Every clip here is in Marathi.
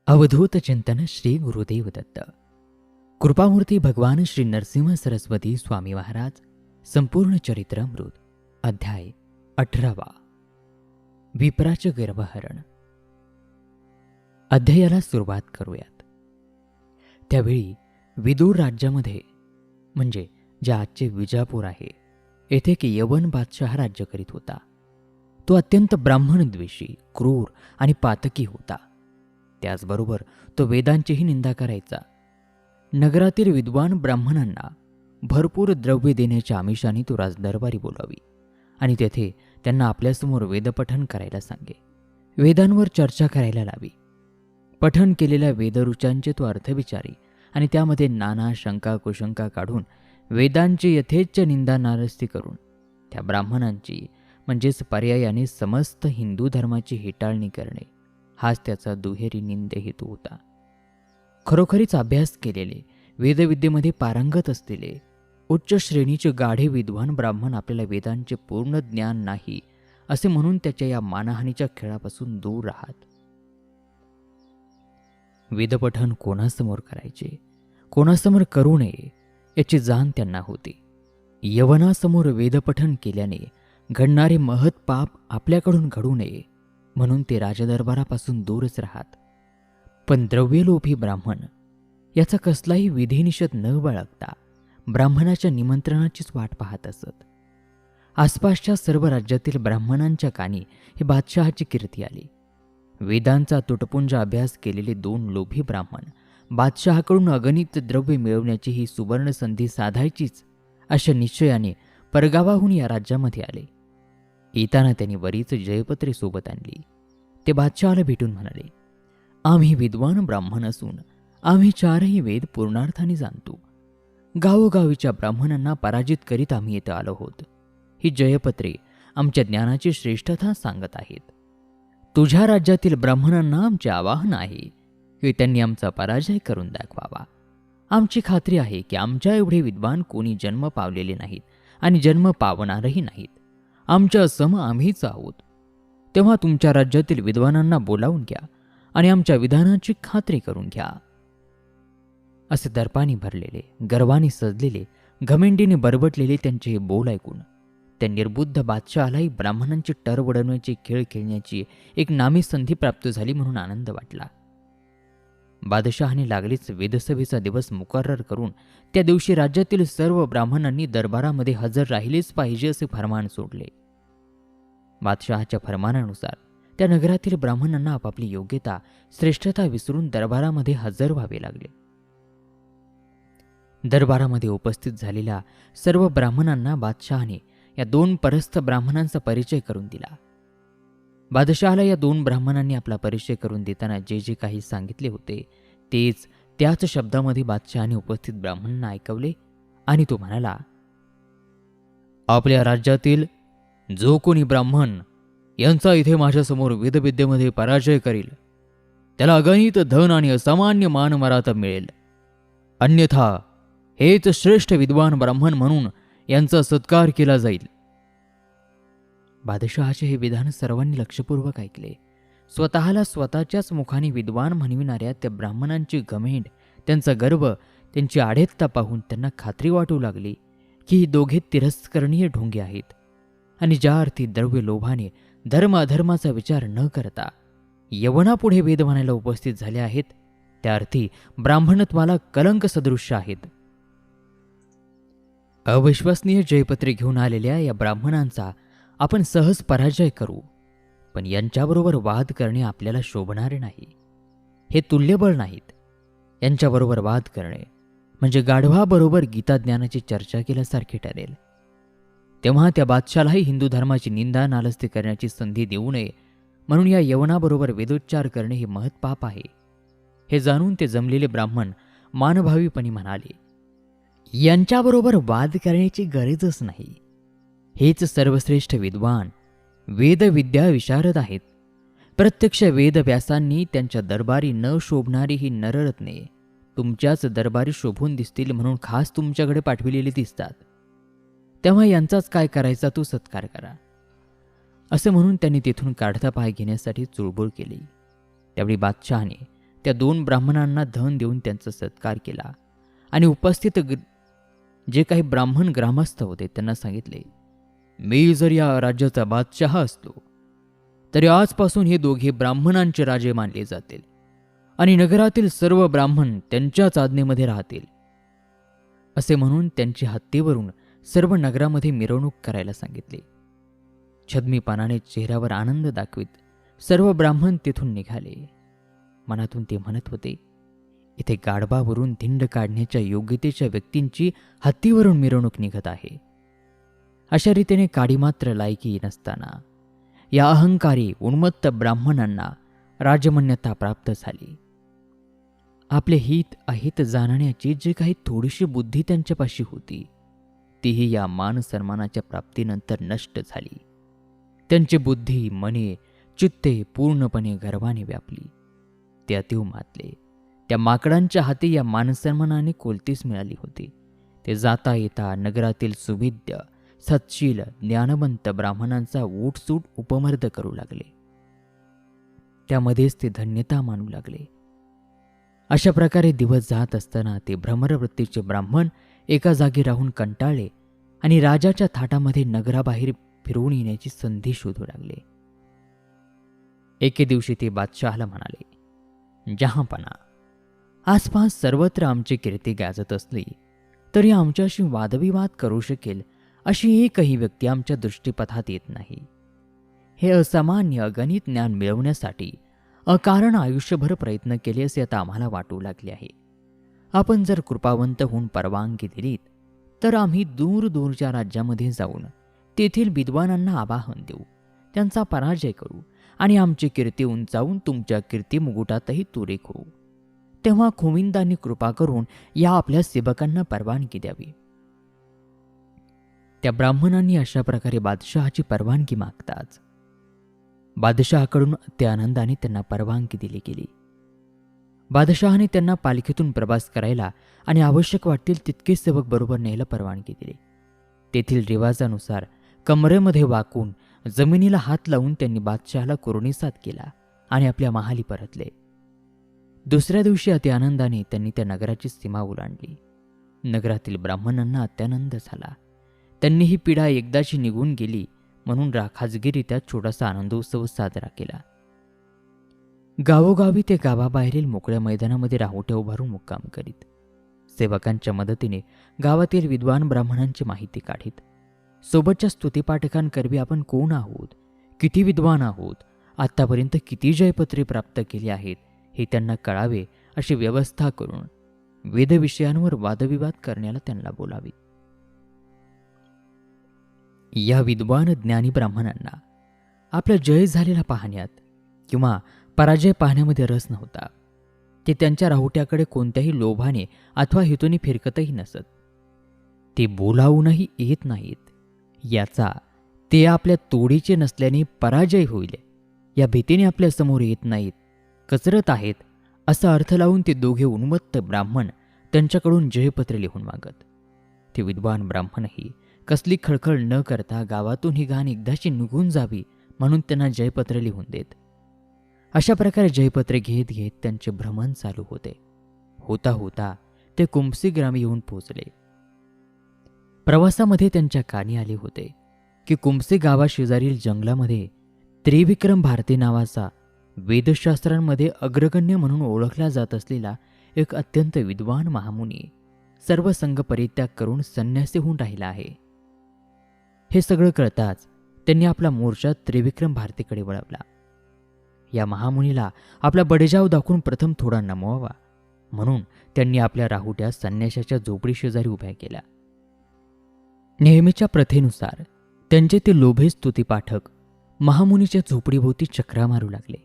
अवधूत चिंतन श्री गुरुदेव दत्त. कृपामूर्ती भगवान श्री नरसिंह सरस्वती स्वामी महाराज. संपूर्ण चरित्रामृत. अध्याय 18. विप्राचे गर्भहरण. अध्यायाला सुरुवात करूयात. त्यावेळी विदूर राज्यामध्ये म्हणजे जे आजचे विजापूर आहे येथे एक यवन बादशाह राज्य करीत होता. तो अत्यंत ब्राह्मणद्वेषी, क्रूर आणि पातकी होता. त्याचबरोबर तो वेदांचीही निंदा करायचा. नगरातील विद्वान ब्राह्मणांना भरपूर द्रव्य देण्याच्या आमिषाने तो राजदरबारी बोलावी आणि तेथे त्यांना आपल्यासमोर वेदपठण करायला सांगे. वेदांवर चर्चा करायला लावी. पठण केलेल्या वेदरुचांचे तो अर्थ विचारी आणि त्यामध्ये नाना शंका कुशंका काढून वेदांची यथेच्छ निंदा नारस्ती करून त्या ब्राह्मणांची म्हणजेच पर्यायाने समस्त हिंदू धर्माची हेटाळणी करणे हाच त्याचा दुहेरी निंद हेतू होता. खरोखरीच अभ्यास केलेले, वेदविद्येमध्ये पारंगत असलेले, उच्च श्रेणीचे गाढे विद्वान ब्राह्मण आपल्याला वेदांचे पूर्ण ज्ञान नाही असे म्हणून त्याच्या या मानहानीच्या खेळापासून दूर राहत. वेदपठण कोणासमोर करायचे, कोणासमोर करू नये याची जाण त्यांना होती. यवनासमोर वेदपठण केल्याने घडणारे महत् पाप आपल्याकडून घडू नये म्हणून ते राजदरबारापासून दूरच राहत. पण द्रव्यलोभी ब्राह्मण याचा कसलाही विधिनिषेध न बाळगता ब्राह्मणाच्या निमंत्रणाचीच वाट पाहत असत. आसपासच्या सर्व राज्यातील ब्राह्मणांच्या कानी ही बादशहाची कीर्ती आली. वेदांचा तुटपुंज अभ्यास केलेले 2 लोभी ब्राह्मण बादशहाकडून अगणित द्रव्य मिळवण्याची ही सुवर्ण संधी साधायचीच अशा निश्चयाने परगावाहून या राज्यामध्ये आले. येताना त्यांनी बरीच जयपत्रे सोबत आणली. ते बादशहाला भेटून म्हणाले, आम्ही विद्वान ब्राह्मण असून आम्ही 4ही वेद पूर्णार्थाने जाणतो. गावोगावीच्या ब्राह्मणांना पराजित करीत आम्ही येथे आलो आहोत. ही जयपत्रे आमच्या ज्ञानाची श्रेष्ठता सांगत आहेत. तुझ्या राज्यातील ब्राह्मणांना आमचे आवाहन आहे की त्यांनी आमचा पराजय करून दाखवावा. आमची खात्री आहे की आमच्या एवढे विद्वान कोणी जन्म पावलेले नाहीत आणि जन्म पावणारही नाहीत. आमच्या सम आम्हीच आहोत. तेव्हा तुमच्या राज्यातील विद्वानांना बोलावून घ्या आणि आमच्या विधानाची खात्री करून घ्या. असे दर्पाने भरलेले, गर्वाने सजलेले, घमेंडीने बरबटलेले त्यांचे हे बोल ऐकून त्या निर्बुद्ध बादशहालाही ब्राह्मणांची टर उडवण्याची खेळ खेळण्याची एक नामी संधी प्राप्त झाली म्हणून आनंद वाटला. बादशहाने लागलीच वेदसभेचा दिवस मुकर्रर करून त्या दिवशी राज्यातील सर्व ब्राह्मणांनी दरबारामध्ये हजर राहिलेच पाहिजे असे फरमान सोडले. बादशहाच्या फरमानानुसार त्या नगरातील ब्राह्मणांना आपापली योग्यता, श्रेष्ठता विसरून दरबारामध्ये हजर व्हावे लागले. दरबारामध्ये उपस्थित झालेल्या सर्व ब्राह्मणांना बादशहाने या 2 परस्थ ब्राह्मणांचा परिचय करून दिला. बादशहाला या 2 ब्राह्मणांनी आपला परिचय करून देताना जे जे काही सांगितले होते तेच त्याच शब्दामध्ये बादशहाने उपस्थित ब्राह्मणांना ऐकवले आणि तो म्हणाला, आपल्या राज्यातील जो कोणी ब्राह्मण यांचा इथे माझ्यासमोर वेदविद्येमध्ये पराजय करील त्याला अगणित धन आणि असामान्य मानमरातब मिळेल. अन्यथा हेच श्रेष्ठ विद्वान ब्राह्मण म्हणून यांचा सत्कार केला जाईल. बादशहाचे हे विधान सर्वांनी लक्षपूर्वक ऐकले. स्वतःला स्वतःच्याच मुखाने विद्वान म्हणविणाऱ्या त्या ब्राह्मणांची घमेंड, त्यांचा गर्व, त्यांची आढेत्ता पाहून त्यांना खात्री वाटू लागली की ही दोघे तिरस्करणीय ढोंगे आहेत आणि ज्या अर्थी द्रव्य लोभाने धर्म अधर्माचा विचार न करता यवनापुढे वेद म्हणायला उपस्थित झाले आहेत त्या अर्थी ब्राह्मणत्वाला कलंक सदृश्य आहेत. अविश्वसनीय जयपत्रे घेऊन आलेल्या या ब्राह्मणांचा आपण सहज पराजय करू, पण यांच्याबरोबर वाद करणे आपल्याला शोभणारे नाही. हे तुल्यबळ नाहीत. यांच्याबरोबर वाद करणे म्हणजे गाढवाबरोबर गीताज्ञानाची चर्चा केल्यासारखे ठरेल. तेव्हा त्या बादशालाही हिंदू धर्माची निंदा नालस्ती करण्याची संधी देऊ नये म्हणून या यवनाबरोबर वेदोच्चार करणे हे महत्पाप आहे. हे जाणून ते जमलेले ब्राह्मण मानभावीपणे म्हणाले, यांच्याबरोबर वाद करण्याची गरजच नाही. हेच सर्वश्रेष्ठ विद्वान, वेदविद्या विशारद आहेत. प्रत्यक्ष वेदव्यासांनी त्यांच्या दरबारी न शोभणारी ही नररत्ने तुमच्याच दरबारी शोभून दिसतील म्हणून खास तुमच्याकडे पाठविलेली दिसतात. तेव्हा यांचाच काय करायचा तो सत्कार करा. असे म्हणून त्यांनी तेथून काढता पाय घेण्यासाठी चुळबुळ केली. त्यावेळी बादशहाने त्या 2 ब्राह्मणांना धन देऊन त्यांचा सत्कार केला आणि उपस्थित जे काही ब्राह्मण ग्रामस्थ होते त्यांना सांगितले, मी जर या राज्याचा बादशहा असतो तरी आजपासून हे दोघे ब्राह्मणांचे राजे मानले जातील आणि नगरातील सर्व ब्राह्मण त्यांच्याच आज्ञेमध्ये राहतील. असे म्हणून त्यांची हत्तीवरून सर्व नगरामध्ये मिरवणूक करायला सांगितली. छद्मीपणाने चेहऱ्यावर आनंद दाखवित सर्व ब्राह्मण तिथून निघाले. मनातून ते म्हणत होते, इथे गाढवावरून धिंड काढण्याच्या योग्यतेच्या व्यक्तींची हत्तीवरून मिरवणूक निघत आहे. अशा रीतीने काडी मात्र लायकी नसताना या अहंकारी उन्मत्त ब्राह्मणांना राजमान्यता प्राप्त झाली. आपले हित अहित जाणण्याची जी काही थोडीशी बुद्धी त्यांच्यापाशी होती तीही या मान सन्मानाच्या प्राप्तीनंतर नष्ट झाली. त्यांची बुद्धी, मने, चित्ते पूर्णपणे गर्वाने व्यापली. ते अतीव मातले. त्या माकडांच्या हाती या मानसन्मानाने कोलतीस मिळाली होती. ते जाता येता नगरातील सुविद्य, सत्शील, ज्ञानवंत ब्राह्मणांचा ऊटसूट उपमर्द करू लागले. त्यामध्येच ते धन्यता मानू लागले. अशा प्रकारे दिवस जात असताना ते भ्रमरवृत्तीचे ब्राह्मण एका जागी राहून कंटाळले आणि राजाच्या थाटामध्ये नगराबाहेर फिरवून येण्याची संधी शोधू लागले. एके दिवशी ते बादशहाला म्हणाले, जहांपना, आसपास सर्वत्र आमची कीर्ती गाजत असली तरी आमच्याशी वादविवाद करू शकेल अशी एकही व्यक्ती आमच्या दृष्टीपथात येत नाही. हे असामान्य अगणित ज्ञान मिळवण्यासाठी अकारण आयुष्यभर प्रयत्न केले असे आता आम्हाला वाटू लागले आहे. आपण जर कृपावंत होऊन परवानगी दिलीत तर आम्ही दूरदूरच्या राज्यामध्ये जाऊन तेथील विद्वानांना आवाहन देऊ, त्यांचा पराजय करू आणि आमची कीर्ती उंचावून तुमच्या कीर्ती मुकुटातही तुरे करू. तेव्हा खोमिंदांनी कृपा करून या आपल्या सेवकांना परवानगी द्यावी. त्या ब्राह्मणांनी अशा प्रकारे बादशहाची परवानगी मागताच बादशहाकडून त्या आनंदाने त्यांना परवानगी दिली गेली. बादशहाने त्यांना पालखीतून प्रवास करायला आणि आवश्यक वाटतील तितके सेवक बरोबर न्यायला परवानगी दिली. तेथील रिवाजानुसार कमरेमध्ये वाकून जमिनीला हात लावून त्यांनी बादशहाला कुरणीसाद केला आणि आपल्या महाली परतले. दुसऱ्या दिवशी अति आनंदाने त्यांनी त्या नगराची सीमा ओलांडली. नगरातील ब्राह्मणांना अत्यानंद झाला. त्यांनी ही पीडा एकदाची निघून गेली म्हणून खाजगीरित्या छोटासा आनंदोत्सव साजरा केला. गावोगावी ते गावाबाहेरील मोकळ्या मैदानामध्ये राहुट्या उभारून मुक्काम करीत सेवकांच्या मदतीने गावातील विद्वान ब्राह्मणांची माहिती काढीत. सोबतच्या स्तुतिपाठकांकरवी आपण कोण आहोत, किती विद्वान आहोत, आतापर्यंत किती जयपत्रे प्राप्त केली आहेत हे त्यांना कळावे अशी व्यवस्था करून वेदविषयांवर वादविवाद करण्याला त्यांना बोलावी. या विद्वान ज्ञानी ब्राह्मणांना आपला जय झालेला पाहण्यात किंवा पराजय पाहण्यामध्ये रस नव्हता. ते त्यांच्या राहुट्याकडे कोणत्याही लोभाने अथवा हेतूने फिरकतही नसत. ते बोलावूनही येत नाहीत. याचा ते आपल्या तोडीचे नसल्याने पराजय होईल या भीतीने आपल्या समोर येत नाहीत, कचरत आहेत असा अर्थ लावून ते दोघे उन्मत्त ब्राह्मण त्यांच्याकडून जयपत्र लिहून मागत. ते विद्वान ब्राह्मणही कसली खळखळ न करता गावातून ही घाण एकदाची निघून जावी म्हणून त्यांना जयपत्र लिहून देत. अशा प्रकारे जयपत्रे घेत घेत त्यांचे भ्रमण चालू होते. होता होता ते कुंभसी ग्रामी येऊन पोचले. प्रवासामध्ये त्यांच्या कानी आले होते की कुंभसी गावाशेजारील जंगलामध्ये त्रिविक्रम भारती नावाचा वेदशास्त्रांमध्ये अग्रगण्य म्हणून ओळखला जात असलेला एक अत्यंत विद्वान महामुनी सर्व संघ परित्याग करून संन्यासी होऊन राहिला आहे. हे सगळं कळताच त्यांनी आपला मोर्चा त्रिविक्रम भारतीकडे वळवला. या महामुनीला आपला बडेजाव दाखवून प्रथम थोडा नमवावा म्हणून त्यांनी आपल्या राहुट्या संन्याशाच्या झोपडी शेजारी उभ्या केल्या. नेहमीच्या प्रथेनुसार त्यांचे ते लोभे स्तुतिपाठक महामुनीच्या झोपडीभोवती चक्रा मारू लागले.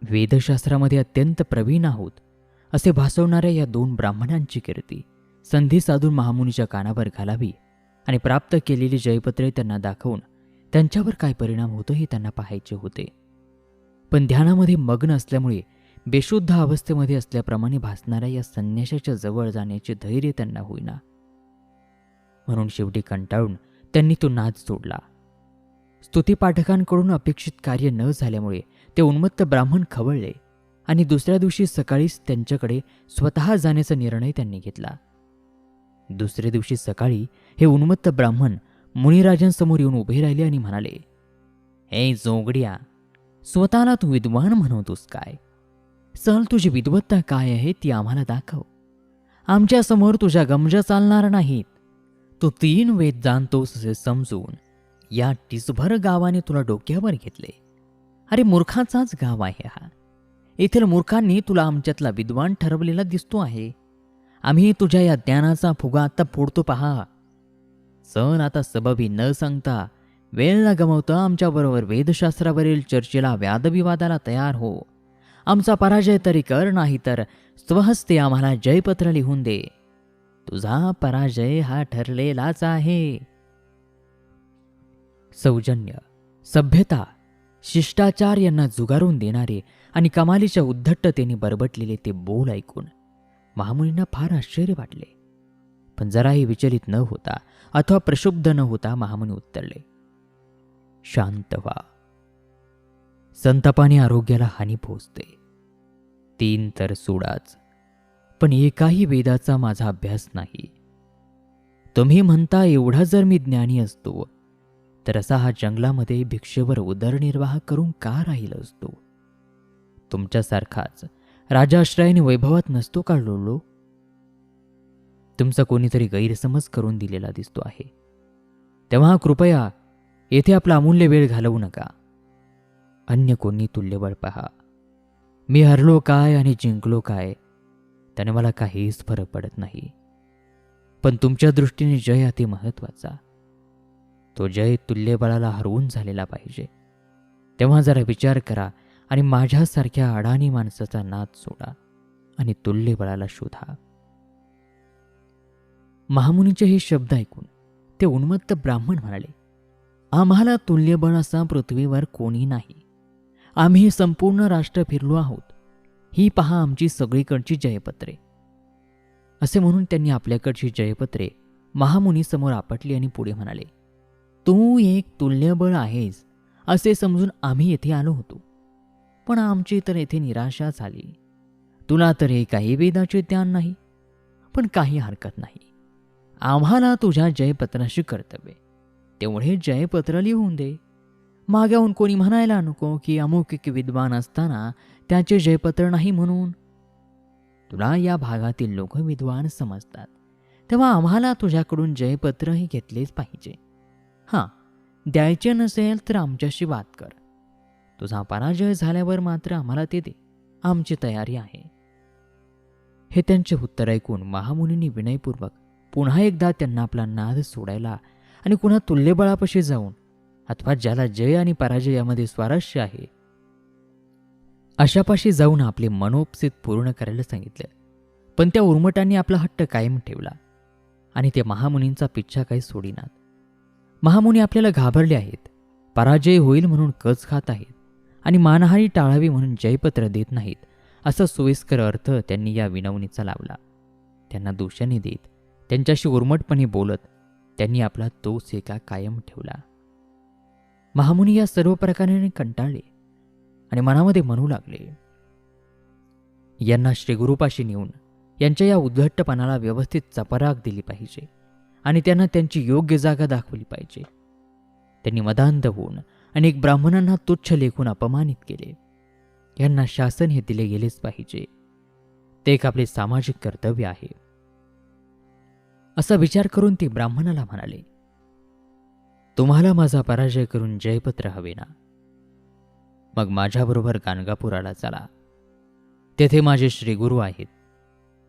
वेदशास्त्रामध्ये अत्यंत प्रवीण आहोत असे भासवणाऱ्या या 2 ब्राह्मणांची कीर्ती संधी साधून महामुनीच्या कानावर घालावी आणि प्राप्त केलेली जयपत्रे त्यांना दाखवून त्यांच्यावर काय परिणाम होतो हे त्यांना पाहायचे होते. पण ध्यानामध्ये मग्न असल्यामुळे बेशुद्ध अवस्थेमध्ये असल्याप्रमाणे भासणाऱ्या या संन्याशाच्या जवळ जाण्याचे धैर्य त्यांना होईना. म्हणून शेवटी कंटाळून त्यांनी तो नाद सोडला. स्तुतिपाठकांकडून अपेक्षित कार्य न झाल्यामुळे ते उन्मत्त ब्राह्मण खवळले आणि दुसऱ्या दिवशी सकाळीच त्यांच्याकडे स्वतः जाण्याचा निर्णय त्यांनी घेतला. दुसऱ्या दिवशी सकाळी हे उन्मत्त ब्राह्मण मुनिराजांसमोर येऊन उभे राहिले आणि म्हणाले, हे जोगड्या, स्वतःला तू विद्वान म्हणवतोस काय? चल, तुझी विद्वत्ता काय आहे ती आम्हाला दाखव. आमच्या समोर तुझ्या गमजा चालणार नाहीत. तू 3 वेद जाणतोस असे समजून या टिसभर गावाने तुला डोक्यावर घेतले. अरे मूर्खाचाच गाव आहे हा. येथील मूर्खांनी तुला आमच्यातला विद्वान ठरवलेला दिसतो आहे. आम्ही तुझ्या या ज्ञानाचा फुगा आता फोडतो पहा. चल, आता सबबी न सांगता, वेळ न गमावता आमच्याबरोबर वेदशास्त्रावरील चर्चेला वादविवादाला तयार हो. आमचा पराजय तरी कर, नाही तर स्वहस्ते आम्हाला जयपत्र लिहून दे. तुझा पराजय हा ठरलेलाच आहे. सौजन्य, सभ्यता, शिष्टाचार यांना जुगारून देणारे आणि कमालीच्या उद्धटतेने बरबटलेले ते बोल ऐकून महामुनींना फार आश्चर्य वाटले. पण जराही विचलित न होता अथवा प्रक्षुब्ध न होता महामुनी उत्तरले, शांत व्हा. संतापाने आरोग्याला हानी पोहोचते. 3 तर सोडाच, पण एकाही वेदाचा माझा अभ्यास नाही. तुम्ही म्हणता एवढा जर मी ज्ञानी असतो तर असा हा जंगलामध्ये भिक्षेवर उदरनिर्वाह करून का राहिला असतो? तुमच्यासारखाच राजाश्रयाने वैभवात नसतो का लोळलो? तुमचा कोणीतरी गैरसमज करून दिलेला दिसतो आहे. तेव्हा कृपया येथे आपला अमूल्य वेळ घालवू नका. अन्य कोणी तुल्यबळ पहा. मी हरलो काय आणि जिंकलो काय त्याने मला काहीच फरक पडत नाही. पण तुमच्या दृष्टीने जय अति महत्वाचा. तो जय तुल्यबळाला हरवून झालेला पाहिजे. तेव्हा जरा विचार करा आणि माझ्यासारख्या अडाणी माणसाचा नाद सोडा आणि तुल्यबळाला शोधा. महामुनीचे हे शब्द ऐकून ते उन्मत्त ब्राह्मण म्हणाले, आम्हाला तुल्यबळ असा पृथ्वीवर कोणी नाही. आम्ही संपूर्ण राष्ट्र फिरलो आहोत. ही पहा आमची सगळीकडची जयपत्रे. असे म्हणून त्यांनी आपल्याकडची जयपत्रे महामुनी समोर आपटली आणि पुढे म्हणाले, तू एक तुल्यबळ आहेस असे समजून आम्ही येथे आलो होतो. पण आमची तर येथे निराशा झाली. तुला तर हे काही वेदाचे ज्ञान नाही. पण काही हरकत नाही. आम्हाला तुझ्या जयपत्राशी कर्तव्य. तेवढे जयपत्र लिहून दे. मागाहून कोणी म्हणायला नको की अमुक एक विद्वान असताना त्याचे जयपत्र नाही म्हणून. तुला या भागातील लोक विद्वान समजतात, तेव्हा आम्हाला तुझ्याकडून जयपत्रही घेतलेच पाहिजे. हां, द्यायचे नसेल तर आमच्याशी वाद कर. तुझा पराजय झाल्यावर मात्र आम्हाला ते दे. आमची तयारी आहे. हे त्यांचे उत्तर ऐकून महामुनींनी विनयपूर्वक पुन्हा एकदा त्यांना आपला नाद सोडायला आणि पुन्हा तुल्यबळापाशी जाऊन अथवा ज्याला जय आणि पराजय यामध्ये स्वारस्य आहे अशापाशी जाऊन आपले मनोपसित पूर्ण करायला सांगितलं. पण त्या उर्मटांनी आपला हट्ट कायम ठेवला आणि ते महामुनींचा पिच्छा काही सोडिनात. महामुनी आपल्याला घाबरले आहेत, पराजय होईल म्हणून कच खात आहेत आणि मानहानी टाळावी म्हणून जयपत्र देत नाहीत, असा सोयीस्कर अर्थ त्यांनी या विनवणीचा लावला. त्यांना दोषाने देत, त्यांच्याशी उर्मटपणे बोलत त्यांनी आपला तोच एका कायम ठेवला. महामुनी या सर्व प्रकाराने कंटाळले आणि मनामध्ये म्हणू लागले, यांना श्रीगुरूपाशी नेऊन यांच्या या उद्धटपणाला व्यवस्थित चपराक दिली पाहिजे आणि त्यांना त्यांची योग्य जागा दाखवली पाहिजे. त्यांनी मदांध होऊन अनेक ब्राह्मणांना तुच्छ लेखून अपमानित केले. यांना शासन हे दिले गेलेच पाहिजे. ते एक आपले सामाजिक कर्तव्य आहे. असा विचार करून ते ब्राह्मणाला म्हणाले, तुम्हाला माझा पराजय करून जयपत्र हवे ना? मग माझ्याबरोबर गाणगापुराला चला. तेथे माझे श्रीगुरू आहेत.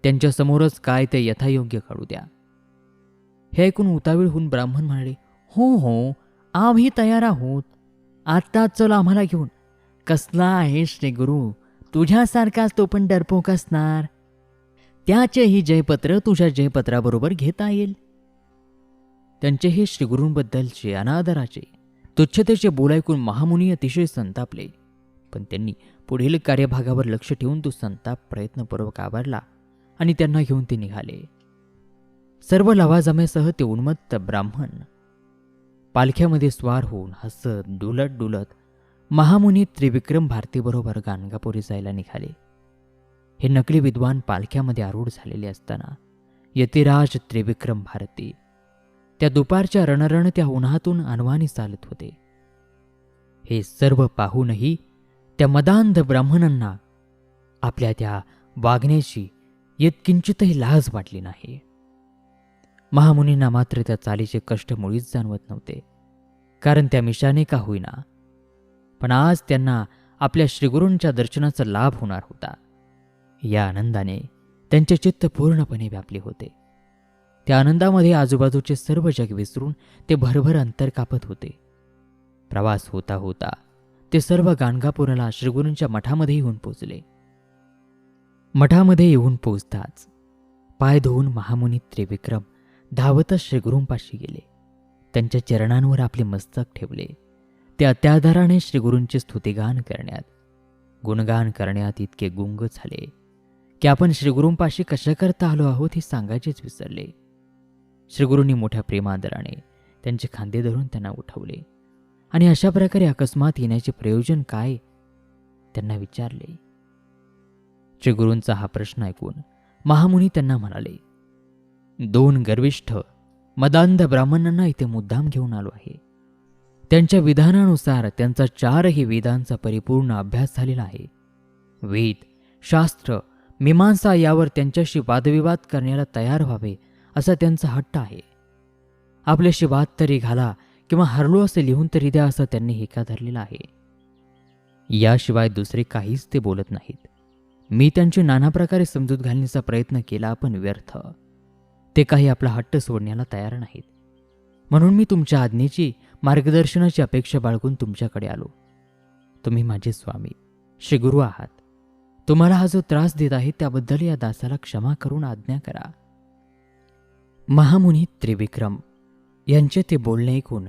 त्यांच्यासमोरच काय ते यथायोग्य काढू द्या. हे ऐकून उतावीळ होऊन ब्राह्मण म्हणाले, हो हो, आम्ही तयार आहोत. आत्ताच चल आम्हाला घेऊन. कसला आहे श्रीगुरू? तुझ्यासारखाच तो पण डरपोक असणार. त्याचेही जयपत्र तुझ्या जयपत्राबरोबर घेता येईल. त्यांचे हे श्रीगुरूंबद्दलचे अनादराचे तुच्छतेचे बोल ऐकून महामुनी अतिशय संतापले. पण त्यांनी पुढील कार्यभागावर लक्ष ठेवून तो संताप प्रयत्नपूर्वक आवरला आणि त्यांना घेऊन ते निघाले. सर्व लवाजम्यासह ते उन्मत्त ब्राह्मण पालख्यामध्ये स्वार होऊन हसत डुलत डुलत महामुनी त्रिविक्रम भारतीबरोबर गाणगापुरी जायला निघाले. हे नकली विद्वान पालख्यामध्ये आरूढ झालेले असताना यतिराज त्रिविक्रम भारती त्या दुपारच्या रणरणत्या उन्हातून अनवाणी चालत होते. हे सर्व पाहूनही त्या मदांध ब्राह्मणांना आपल्या त्या वागण्याची यत्किंचितही लाज वाटली नाही. महामुनींना मात्र त्या चालीचे कष्ट मुळीच जाणवत नव्हते, कारण त्या मिशाने का होईना पण आज त्यांना आपल्या श्रीगुरूंच्या दर्शनाचा लाभ होणार होता. या आनंदाने त्यांचे चित्त पूर्णपणे व्यापले होते. त्या आनंदामध्ये आजूबाजूचे सर्व जग विसरून ते भरभर अंतर कापत होते. प्रवास होता होता ते सर्व गाणगापूरला श्रीगुरूंच्या मठामध्ये येऊन पोचले. मठामध्ये येऊन पोचताच पाय धुवून महामुनी त्रिविक्रम धावतच श्रीगुरूंपाशी गेले. त्यांच्या चरणांवर आपले मस्तक ठेवले. ते अत्यादराने श्रीगुरूंचे स्तुतिगान करण्यात, गुणगान करण्यात इतके गुंग झाले की आपण श्रीगुरूंपाशी कशा करता आलो आहोत हे सांगायचेच विसरले. श्रीगुरूंनी मोठ्या प्रेमादराने त्यांचे खांदे धरून त्यांना उठवले आणि अशा प्रकारे अकस्मात येण्याचे प्रयोजन काय त्यांना विचारले. श्रीगुरूंचा हा प्रश्न ऐकून महामुनी त्यांना म्हणाले, 2 गर्विष्ठ मदांध ब्राह्मणांना इथे मुद्दाम घेऊन आलो आहे. त्यांच्या विधानानुसार त्यांचा 4ही वेदांचा परिपूर्ण अभ्यास झालेला आहे. वेद, शास्त्र, मीमांसा यावर त्यांच्याशी वादविवाद करण्याला तयार व्हावे असा त्यांचा हट्ट आहे. आपल्याशी वाद तरी घाला किंवा हरलो असे लिहून तरी द्या असं त्यांनी हेका धरलेला आहे. याशिवाय दुसरे काहीच ते बोलत नाहीत. मी त्यांची नाना प्रकारे समजूत घालण्याचा प्रयत्न केला पण व्यर्थ. ते काही आपला हट्ट सोडण्याला तयार नाहीत. म्हणून मी तुमच्या आज्ञेची, मार्गदर्शनाची अपेक्षा बाळगून तुमच्याकडे आलो. तुम्ही माझे स्वामी श्रीगुरू आहात. तुम्हाला हा जो त्रास देत आहे त्याबद्दल या दासाला क्षमा करून आज्ञा करा. महामुनी त्रिविक्रम यांचे ते बोलणे ऐकून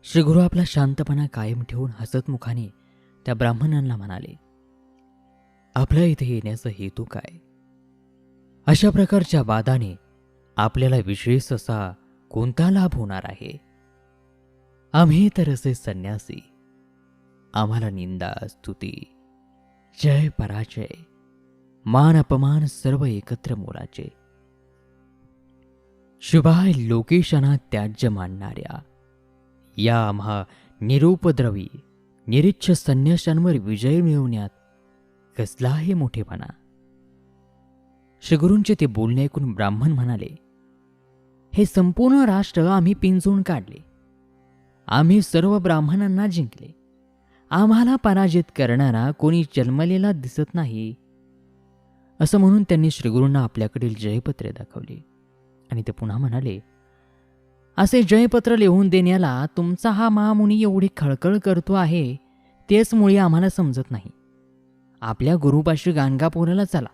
श्रीगुरू आपला शांतपणा कायम ठेवून हसत मुखाने त्या ब्राह्मणांना म्हणाले, आपल्या इथे येण्याचा हेतू काय? अशा प्रकारच्या वादाने आपल्याला विशेष असा कोणता लाभ होणार आहे? आम्ही तर असे संन्यासी, आम्हाला निंदा, स्तुती, जय पराजय, मान अपमान सर्व एकत्र मोलाचे. शुभाय लोकेशांना त्याज्य मानणाऱ्या या आम्हा निरुपद्रवी निरीच्छ संन्याशांवर विजय मिळवण्यात कसलाही मोठेपणा. श्रीगुरूंचे ते बोलणे ऐकून ब्राह्मण म्हणाले, हे संपूर्ण राष्ट्र आम्ही पिंजून काढले. आम्ही सर्व ब्राह्मणांना जिंकले. आम्हाला पराजित करणारा कोणी जन्मलेला दिसत नाही. असं म्हणून त्यांनी श्रीगुरूंना आपल्याकडील जयपत्र दाखवले आणि ते पुन्हा म्हणाले, असे जयपत्र लिहून देण्याला तुमचा हा महामुनी एवढी खळखळ करतो आहे तेच मुळी आम्हाला समजत नाही. आपल्या गुरुपाशी गाणगापूरला चला,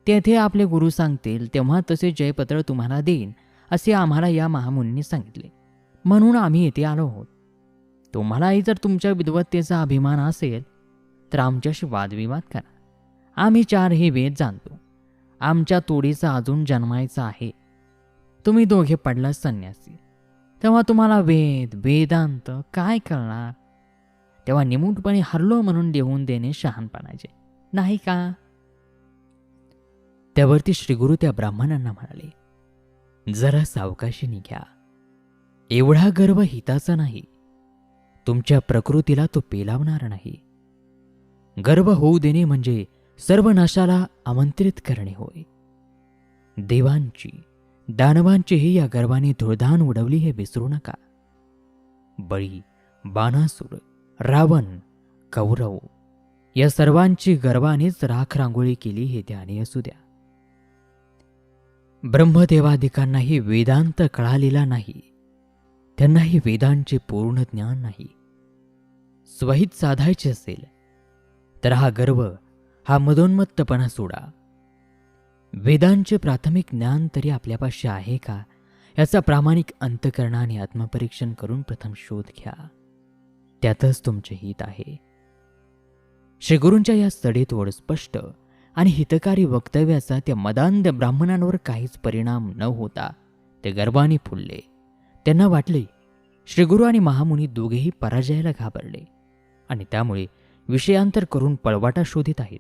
तेथे आपले गुरु सांगतील तेव्हा तसे जयपत्र तुम्हाला देईन असे आम्हाला या महामुनींनी सांगितले. म्हणून आम्ही येथे आलो आहोत. तुम्हालाही जर तुमच्या विद्वत्तेचा अभिमान असेल तर आमच्याशी वादविवाद करा. आम्ही 4ही वेद जाणतो. आमच्या तोडीचा अजून जन्मायचा आहे. तुम्ही दोघे पडला संन्यासी, तेव्हा तुम्हाला वेद वेदांत काय कळणार? तेव्हा निमूटपणे हरलो म्हणून लिहून देणे शहाणपणाचे नाही का? त्यावरती श्रीगुरू त्या ब्राह्मणांना म्हणाले, जरा सावकाशीने घ्या. एवढा गर्व हिताचा नाही. तुमच्या प्रकृतीला तो पेलावणार नाही. गर्व होऊ देणे म्हणजे सर्व नाशाला आमंत्रित करणे होय. देवांची, दानवांचीही या गर्वाने धुळधाण उडवली हे विसरू नका. बळी, बाणासूर, रावण, कौरव या सर्वांची गर्वानेच राख रांगोळी केली हे ध्यानी असू द्या. ब्रह्मदेवादिकांनाही वेदांत कळालेला नाही. त्यांनाही वेदांचे पूर्ण ज्ञान नाही. स्वहित साधायचे असेल तर हा गर्व, हा मदोन्मत्तपणा सोडा. वेदांचे प्राथमिक ज्ञान तरी आपल्यापाशी आहे का याचा प्रामाणिक अंतःकरणाने आत्मपरीक्षण करून प्रथम शोध घ्या. त्यातच तुमचे हित आहे. श्रीगुरूंच्या या सडेतोड स्पष्ट आणि हितकारी वक्तव्याचा त्या मदांध ब्राह्मणांवर काहीच परिणाम न होता ते गर्वाने फुलले. त्यांना वाटले श्रीगुरू आणि महामुनी दोघेही पराजयाला घाबरले आणि त्यामुळे विषयांतर करून पळवाटा शोधित आहेत.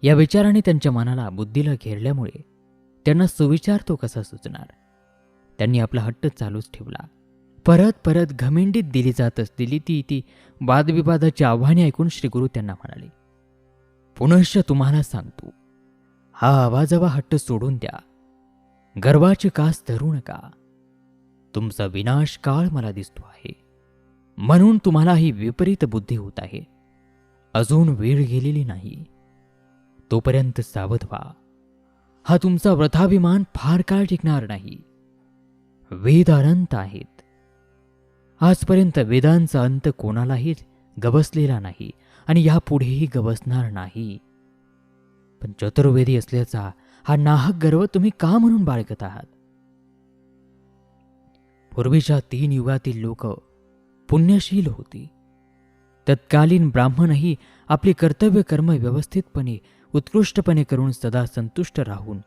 या विचाराने त्यांच्या मनाला बुद्धीला घेरल्यामुळे त्यांना सुविचार तो कसा सुचणार. त्यांनी आपला हट्ट चालूच ठेवला. परत परत घमेंडीत दिली जात असलेली ती वादविवादाची आव्हाने ऐकून श्रीगुरु त्यांना म्हणाले, पुनश्च तुम्हाला सांगतो, हा आवाजावा हट्ट सोडून द्या. गर्वाची कास धरू नका. तुमचा विनाश काळ मला दिसतो आहे, म्हणून तुम्हाला ही विपरीत बुद्धी होत आहे. अजून वेळ गेलेली नाही, तोपर्यंत सावध व्हा. हा तुमचा व्रताभिमान फार काळ टिकणार नाही. वेद अनंत आहेत. आजपर्यंत वेदांचा अंत कोणालाही गवसलेला नाही आणि यापुढेही गवसणार नाही. पण चतुर्वेदी असल्याचा हा नाहक गर्व तुम्ही का म्हणून बाळगत आहात? पूर्वीच्या 3 युगातील लोक पुण्यशील होती. तत्कालीन ब्राह्मणही आपली कर्तव्य कर्म व्यवस्थितपणे उत्कृष्टपणे करून सदा संतुष्ट राहून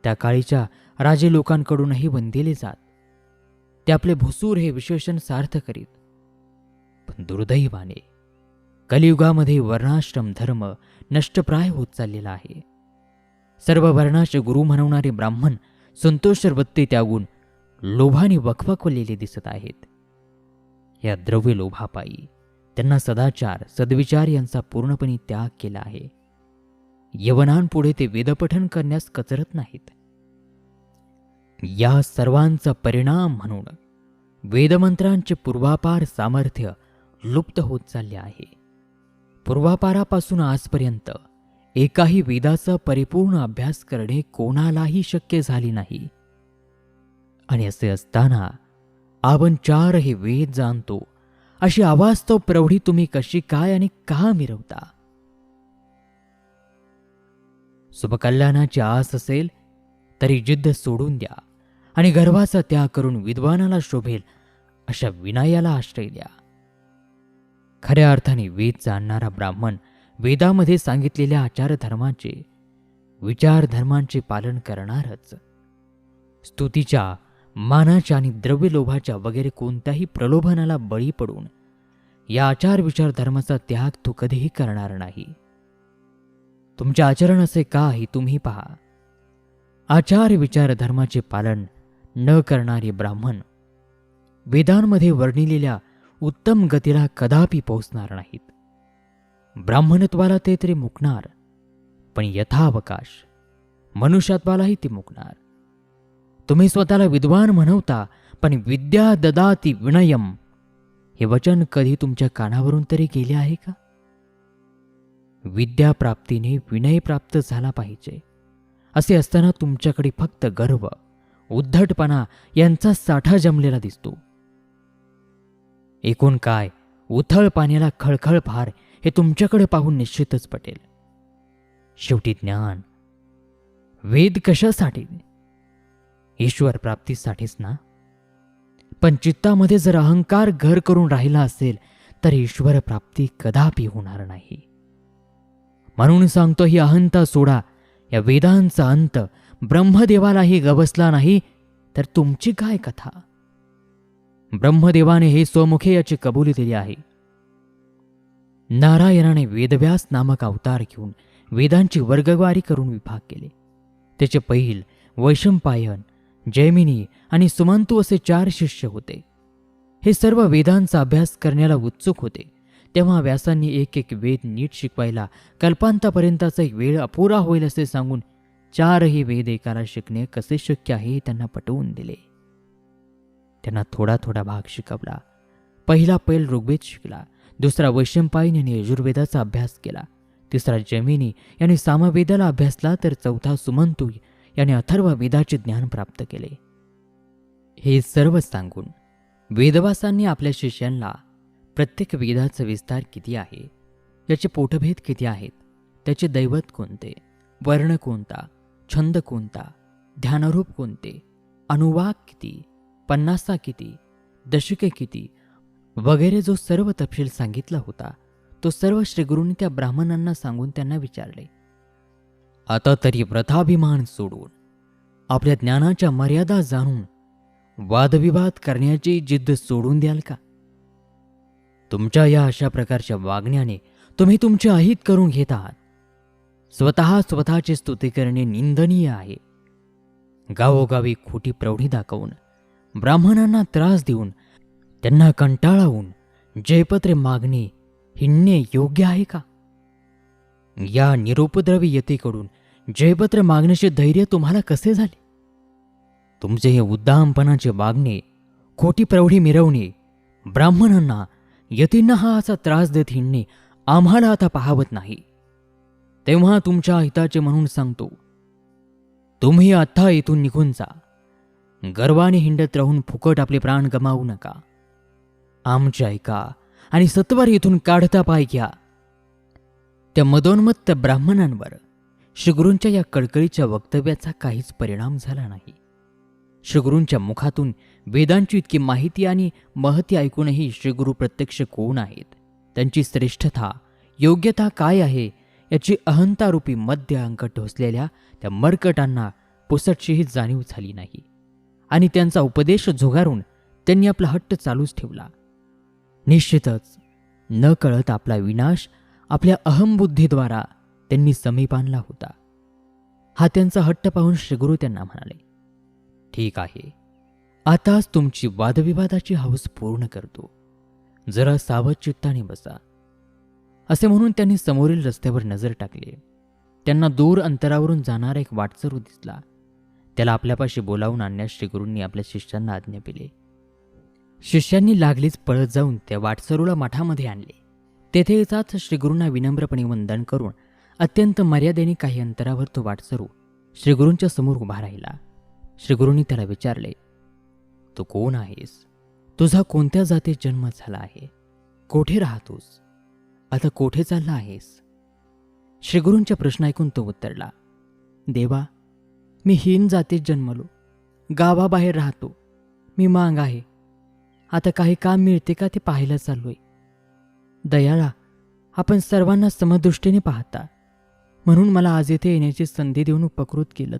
त्या काळीच्या राजे लोकांकडूनही वंदिले जात. ते आपले भुसूर हे विशेषण सार्थ करीत. पण दुर्दैवाने कलियुगामध्ये वर्णाश्रम धर्म नष्टप्राय होत चाललेला आहे. सर्व वर्णाचे गुरु म्हणवणारे ब्राह्मण संतोष वृत्ती त्यागून लोभाने वखवकलेले दिसत आहेत. या द्रव्य लोभापायी त्यांना सदाचार सद्विचार यांचा पूर्णपणे त्याग केला आहे. यवनांपुढे ते वेदपठन करण्यास कचरत नाहीत. या सर्वांचा परिणाम म्हणून वेदमंत्रांचे पूर्वापार सामर्थ्य लुप्त होत चालले आहे. पूर्वापारापासून आजपर्यंत एकाही वेदाचा परिपूर्ण अभ्यास करणे कोणालाही शक्य झाले नाही. आणि असे असताना आपण 4 हे वेद जाणतो अशी अवास्तव प्रौढी तुम्ही कशी काय आणि का मिरवता? शुभकल्याणाची आस असेल तरी जिद्द सोडून द्या आणि गर्वाचा त्याग करून विद्वानाला शोभेल अशा विनयाला आश्रय द्या. खऱ्या अर्थाने वेद जाणणारा ब्राह्मण वेदामध्ये सांगितलेल्या आचारधर्मांचे विचारधर्मांचे पालन करणारच. स्तुतीच्या मानाच्या आणि द्रव्यलोभाच्या वगैरे कोणत्याही प्रलोभनाला बळी पडून या आचार विचार धर्माचा त्याग तो कधीही करणार नाही. तुमचे आचरण असे का हे तुम्ही पहा. आचार विचार धर्माचे पालन न करणारे ब्राह्मण वेदांमध्ये वर्णिलेल्या उत्तम गतीला कदापि पोहोचणार नाहीत. ब्राह्मणत्वाला ते तरी मुकणार, पण यथावकाश मनुष्यत्वालाही ते मुकणार. तुम्ही स्वतःला विद्वान म्हणवता, पण विद्या ददाति विनयम हे वचन कधी तुमच्या कानावरून तरी गेले आहे का? विद्या प्राप्तीने विनय प्राप्त झाला पाहिजे. असे असताना तुमच्याकडे फक्त गर्व उद्धटपणा यांचा साठा जमलेला दिसतो. एकूण काय, उथळ पाण्याला खळखळ फार हे तुमच्याकडे पाहून निश्चितच पटेल. शेवटी ज्ञान वेद कशासाठी? ईश्वर प्राप्तीसाठीच ना. पण चित्तामध्ये जर अहंकार घर करून राहिला असेल तर ईश्वर प्राप्ती कदापि होणार नाही. म्हणून सांगतो, ही अहंता सोडा. या वेदांचा अंत ब्रह्मदेवालाही गवसला नाही तर तुमची काय कथा? ब्रह्मदेवाने हे स्वमुखे याची कबुली दिली आहे. नारायणाने वेदव्यास नामक अवतार घेऊन वेदांची वर्गवारी करून विभाग केले. त्याचे पैल, वैशंपायन, जैमिनी आणि सुमंतू असे 4 शिष्य होते. हे सर्व वेदांचा अभ्यास करण्याला उत्सुक होते. तेव्हा व्यासांनी एक एक वेद नीट शिकवायला कल्पांतापर्यंतचा एक वेळ अपुरा होईल असे सांगून 4ही वेद एकाला शिकणे कसे शक्य आहे त्यांना पटवून दिले. त्यांना थोडा थोडा भाग शिकवला. पहिला पैल ऋग्वेद शिकला, दुसरा वैशंपायन यांनी यजुर्वेदाचा अभ्यास केला, तिसरा जैमिनी यांनी सामवेदाला अभ्यासला, तर चौथा सुमंतू याने अथर्व वेदाचे ज्ञान प्राप्त केले. हे सर्व सांगून वेदव्यासांनी आपल्या शिष्यांना प्रत्येक वेदाचा विस्तार किती आहे, याचे पोटभेद किती आहेत, त्याचे दैवत कोणते, वर्ण कोणता, छंद कोणता, ध्यानरूप कोणते, अनुवाक किती, 50 किती, दशके किती वगैरे जो सर्व तपशील सांगितला होता तो सर्व श्रीगुरूंनी त्या ब्राह्मणांना सांगून त्यांना विचारले, आता तरी व्रताभिमान सोडून आपल्या ज्ञानाच्या मर्यादा जाणून वादविवाद करण्याची जिद्द सोडून द्याल का? तुमच्या या अशा प्रकारच्या वागण्याने तुम्ही तुमचे अहित करून घेत आहात. स्वतःची स्तुती करणे निंदनीय आहे. गावोगावी खोटी प्रौढी दाखवून, ब्राह्मणांना त्रास देऊन, त्यांना कंटाळावून जयपत्रे मागणे हिंडणे योग्य आहे का? या निरुपद्रवीयतेकडून जयपत्र मागण्याचे धैर्य तुम्हाला कसे झाले? तुमचे हे उद्दामपणाचे वागणे, खोटी प्रौढी मिरवणे, ब्राह्मणांना यतींना हा असा त्रास देत हिंडणे आम्हाला आता पाहावत नाही. तेव्हा तुमच्या हिताचे म्हणून सांगतो, तुम्ही आता इथून निघून जा. गर्वाने हिंडत राहून फुकट आपले प्राण गमावू नका. आमचे ऐका आणि सत्वर इथून काढता पाय घ्या. त्या मदोन्मत्त ब्राह्मणांवर श्रीगुरूंच्या या कळकळीच्या वक्तव्याचा काहीच परिणाम झाला नाही. श्रीगुरूंच्या मुखातून वेदांची इतकी माहिती आणि महती ऐकूनही श्रीगुरू प्रत्यक्ष कोण आहेत, त्यांची श्रेष्ठता योग्यता काय आहे याची अहंतारूपी मध्य अंक ढोसलेल्या त्या मर्कटांना पुसटशीही जाणीव झाली नाही आणि त्यांचा उपदेश झुगारून त्यांनी आपला हट्ट चालूच ठेवला. निश्चितच न कळत आपला विनाश आपल्या अहमबुद्धीद्वारा त्यांनी समीप आणला होता. हा त्यांचा हट्ट पाहून श्रीगुरू त्यांना म्हणाले, ठीक आहे, आताच तुमची वादविवादाची हौस पूर्ण करतो. जरा सावध चित्ताने बसा. असे म्हणून त्यांनी समोरील रस्त्यावर नजर टाकली. त्यांना दूर अंतरावरून जाणारा एक वाटसरू दिसला. त्याला आपल्यापाशी बोलावून आणण्यास श्रीगुरूंनी आपल्या शिष्यांना आज्ञा केली. शिष्यांनी लागलीच पळत जाऊन त्या वाटसरूला मठामध्ये आणले. तेथे येताच श्रीगुरूंना विनम्रपणे वंदन करून अत्यंत मर्यादेने काही अंतरावर तो वाटसरू श्रीगुरूंच्या समोर उभा राहिला. श्रीगुरूंनी त्याला विचारले, तू कोण आहेस? तुझा कोणत्या जातीत जन्म झाला आहे? कोठे राहतोस? आता कोठे चालला आहेस? श्रीगुरूंच्या प्रश्न ऐकून तो उत्तरला, देवा, मी हीन जातीत जन्मलो, गावाबाहेर राहतो, मी मांग आहे. आता काही काम मिळते का ते पाहायला चाललोय. दयाळा, आपण सर्वांना समदृष्टीने पाहता, म्हणून मला आज येथे येण्याची संधी देऊन उपकृत केलं.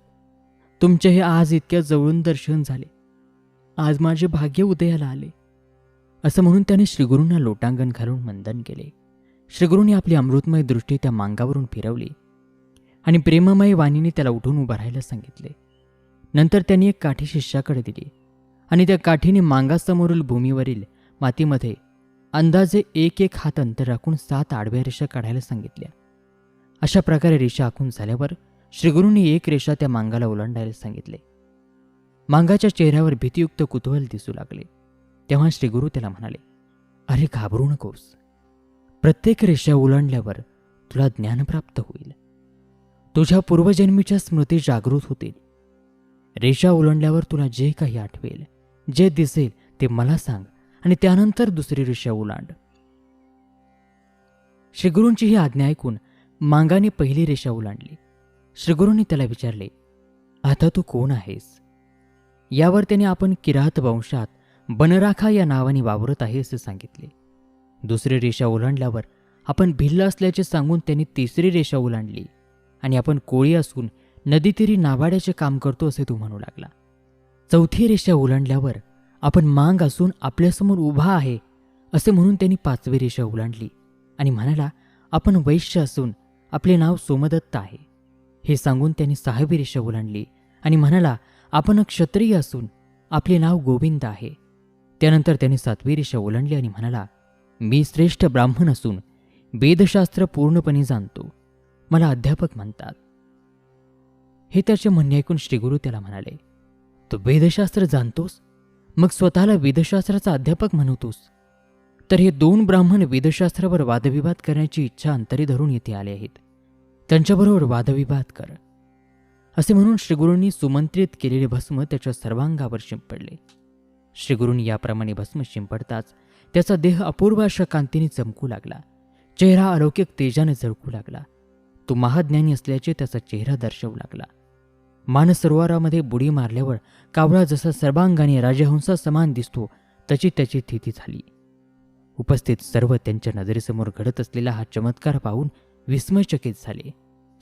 तुमचे हे आज इतक्या जवळून दर्शन झाले. आज माझे भाग्य उदयाला आले. असं म्हणून त्याने श्रीगुरूंना लोटांगण घालून वंदन केले. श्रीगुरूंनी आपली अमृतमय दृष्टी त्या मांगावरून फिरवली आणि प्रेममय वाणीने त्याला उठून उभं राहायला सांगितले. नंतर त्यांनी एक काठी शिष्याकडे दिली आणि त्या काठीने मांगासमोरील भूमीवरील मातीमध्ये अंदाजे 1-1 हात अंतर राखून 7 आडव्या रेषा काढायला सांगितल्या. अशा प्रकारे रेषा आखून झाल्यावर श्रीगुरूंनी एक रेषा त्या मांगाला ओलांडायला सांगितले. मांगाच्या चेहऱ्यावर भीतीयुक्त कुतूहल दिसू लागले. तेव्हा श्रीगुरू त्याला म्हणाले, अरे घाबरू नकोस. प्रत्येक रेषा ओलांडल्यावर तुला ज्ञान प्राप्त होईल. तुझ्या पूर्वजन्मीच्या स्मृती जागृत होतील. रेषा ओलांडल्यावर तुला जे काही आठवेल, जे दिसेल ते मला सांग आणि त्यानंतर दुसरी रेषा ओलांड. श्रीगुरूंची ही आज्ञा ऐकून मांगाने पहिली रेषा ओलांडली. श्रीगुरूंनी त्याला विचारले, आता तू कोण आहेस? यावर त्याने आपण किरात वंशात बनराखा या नावाने वावरत आहे असे सांगितले. दुसरी रेषा ओलांडल्यावर आपण भिल्ल असल्याचे सांगून त्यांनी तिसरी रेषा ओलांडली आणि आपण कोळी असून नदीतीरी नावाड्याचे काम करतो असे तू म्हणू लागला. चौथी रेषा ओलांडल्यावर आपण मांग असून आपल्यासमोर उभा आहे असे म्हणून त्यांनी पाचवी रेषा ओलांडली आणि म्हणाला, आपण वैश्य असून आपले नाव सोमदत्त आहे हे सांगून त्यांनी 6वी रेषा ओलांडली आणि म्हणाला, आपण क्षत्रिय असून आपले नाव गोविंद आहे. त्यानंतर त्यांनी 7वी रेषा ओलांडली आणि म्हणाला, मी श्रेष्ठ ब्राह्मण असून वेदशास्त्र पूर्णपणे जाणतो, मला अध्यापक म्हणतात. हे त्याचे म्हणणे ऐकून श्रीगुरू त्याला म्हणाले, तू वेदशास्त्र जाणतोस, मग स्वतःला वेदशास्त्राचा अध्यापक म्हणवतोस? तर हे 2 ब्राह्मण वेदशास्त्रावर वादविवाद करण्याची इच्छा अंतरी धरून येथे आले आहेत. त्यांच्याबरोबर वादविवाद कर. असे म्हणून श्रीगुरूंनी सुमंत्रित केलेले भस्म त्याच्या सर्वांगावर शिंपडले. श्रीगुरूंनी याप्रमाणे भस्म शिंपडताच त्याचा देह अपूर्व अशा कांतीने चमकू लागला. चेहरा अलौकिक तेजाने झळकू लागला. तो महाज्ञानी असल्याचे त्याचा चेहरा दर्शवू लागला. मानसरोवरामध्ये बुडी मारल्यावर कावळा जसा सर्वांगाने राजहंसा समान दिसतो तशी त्याची स्थिती झाली. उपस्थित सर्व त्यांच्या नजरेसमोर घडत असलेला हा चमत्कार पाहून विस्मयचकित झाले,